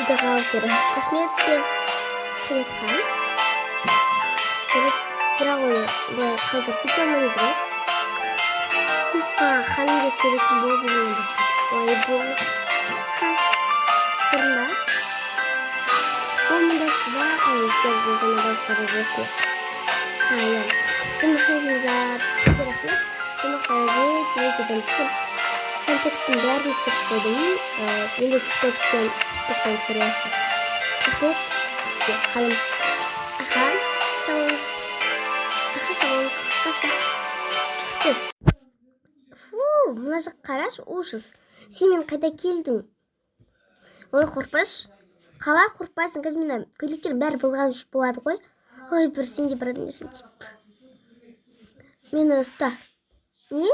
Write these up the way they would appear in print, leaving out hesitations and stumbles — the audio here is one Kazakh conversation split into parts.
бухгалтер. Рахмет сізге. Келетқан. Бірақ оны былай қалдырып кете алмаңыз ғой. Ханымға суретін болып жүргенде. Ой, бұл. Бұрында. Қолымдасы ба? Сіздер бұл жаңа дауыстары жөсіне. Иә. Жұмысыңызға сізге рахмет. Жұмақтарыңызды телевизордан түскен контекттің бәрін түсіп қойдым. Енді тиктоктан көресіз. Рахмет сізге қалым. Мына жақ қараш, ужас. Сен мен қайда келдің? Ой, қорпыш. Қалай қорпайсың? Қазір мені көйлектер бәрі болған үшін болады ғой. Ой, бір сенде бір нәрсен тиіп. Мені ұста. Не?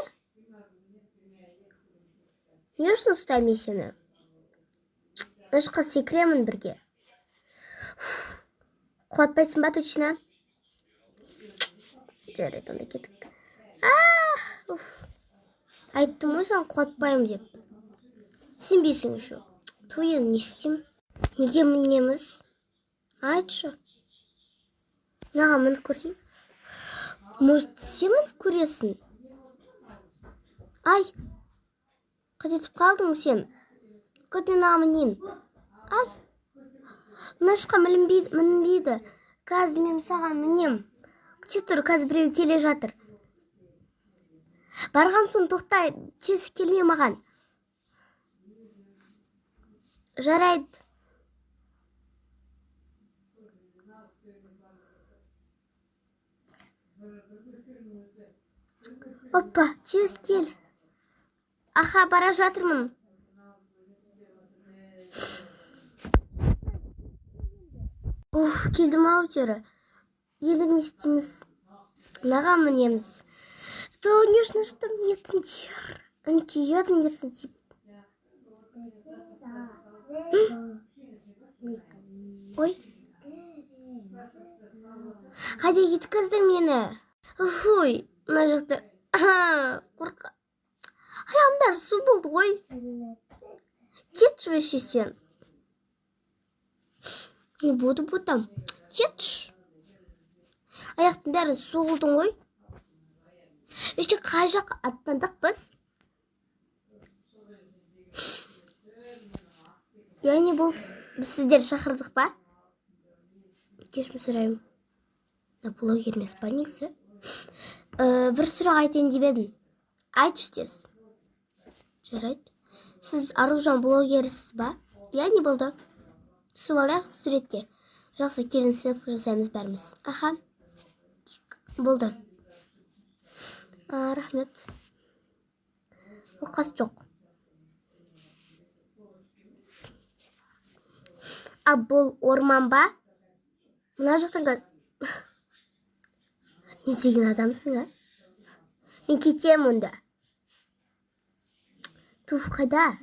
Не үшін ұстаймын сені? Мына жаққа секіремін бірге. Құлатпайсың ба точно? Жарайды, онда кеттік. Айттым ғой саған құлатпаймын деп. Сенбейсің еще. Тойын не істеймін? Неге мінеміз? Айтшы. Мынаған мініп көрсейін? Может, сен мініп көресің? Ай! Қадетіп қалдың сен? Көт мынаған мінейін. Ай! Мына жаққа мінбейді. Қазір мен саған мінем. Күте тұр, қазір біреу келе жатыр. Барған соң тоқтай, тез келме маған. Жарайды. Оппа, тез кел. Аха, бара жатырмын. Келдім ау тері. Енді не істейміз? Мынаған мінеміз. То, конечно, что мне тендер. Анки, я тендерсің тип. Ой. Қайда кеткіздің мені? Ой, мына жақтар. Қорқа. Аяғымдар су болды ғой. Кетші веше сен. Не буду бұтам. Кетші. Аяқтың бәрін су болдың ғой. Веше қай жақ аттандық біз? Яғни бұл біз сіздер шақырдық ба? Кешірім сұраймын. Блогер емес па негізі? Бір сұрақ айтайын деп едім. Айтшы тез. Жарайды. Сіз Аружан блогерісіз ба? Яғни болды. Түсіп алайық суретке. Жақсы, келін селфи жасаймыз бәріміз. Аха. Болды. Рахмет. Оқас жоқ. Бұл орман ба? Мына жақтан қад... Не деген адамсың, Мен кетем онда. Туф, қайда?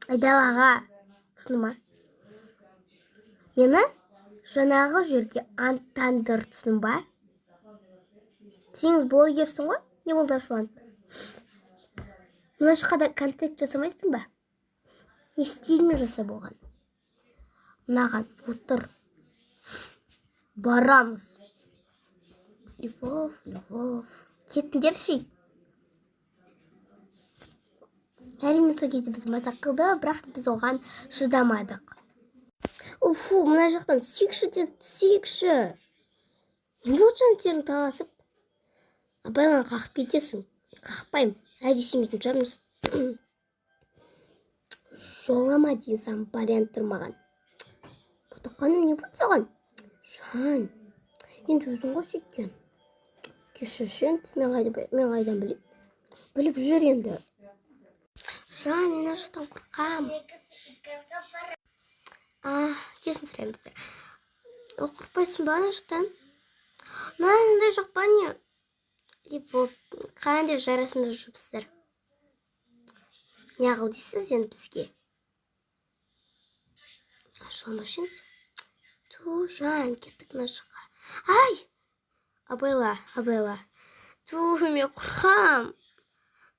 Айдалаға. Түсіні ма? Мені жаңағы жерге антандыр, түсінің ба? Сеніңіз блогерсің ғой? Не болды ашуан? Мына жаққа контент жасамайсың ба? Не істеймін жаса болған? Мынаған отыр. Барамыз. Любовь. Кетіндер шей. Әрине сол кезде біз мазақ қылды, бірақ біз оған шыдамадық. Уфу, мына жақтан түсейікші. Не болды жантерін таласып? Абайлан қақып кетесің. Қақпайым. Әйде семейтін жармыз. Жолама дейін сан бариян тұрмаған. Бұтыққаным не бұд саған? Жан. Енді өзің ғой сөйткен. Кешіршен, мен қайдан білейін. Біліп жүр енді. Жан, мен аштан қорқам. Кешім сұраймызды. Қорқпайсың ба аштан? Мәнінде жоқ ба не? Қандай жарасында жүріпсіздер? Не қыл дейсіз енді бізге? Ашылмашын? Ту, жан, кеттік мына жаққа. Ай! Абайла. Ту, мен қорқам.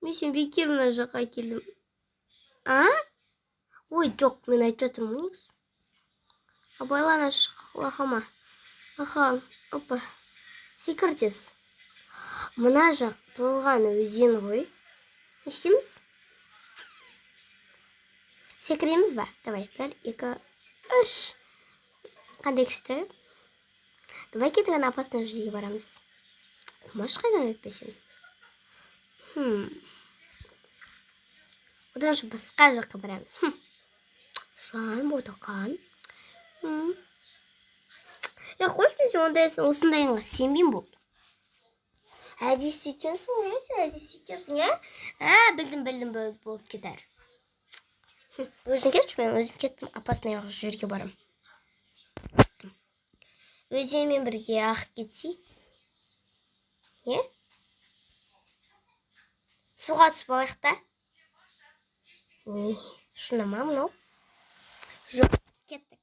Мен сен бекер мына жаққа келдім. Ой, жоқ, мен айтып жатырмын. Абайлана шықлахама. Аха, опа. Секір тез. Мына жақ толған өзен ғой. Не істейміз? Секіреміз ба? Давай, 1, 2, 3. Қандай күшті? Давай кетіген опасный жерге барамыз. Құмаш қайдан өтпесен? Одан же басқа жаққа барамыз. Жан ботақан. Қойшы мен сен осындайыңға сенбеймін болды. Әдей сөйтесің, сен әдей сөйтесің, Білдім болып кетер. Өзің кетші, мен өзім кеттім, опасный жерге барам. Өзімен бірге ағып кетсей. Не? Суға түсіп алайық та? Шынама мынау? Жоқ, кеттік.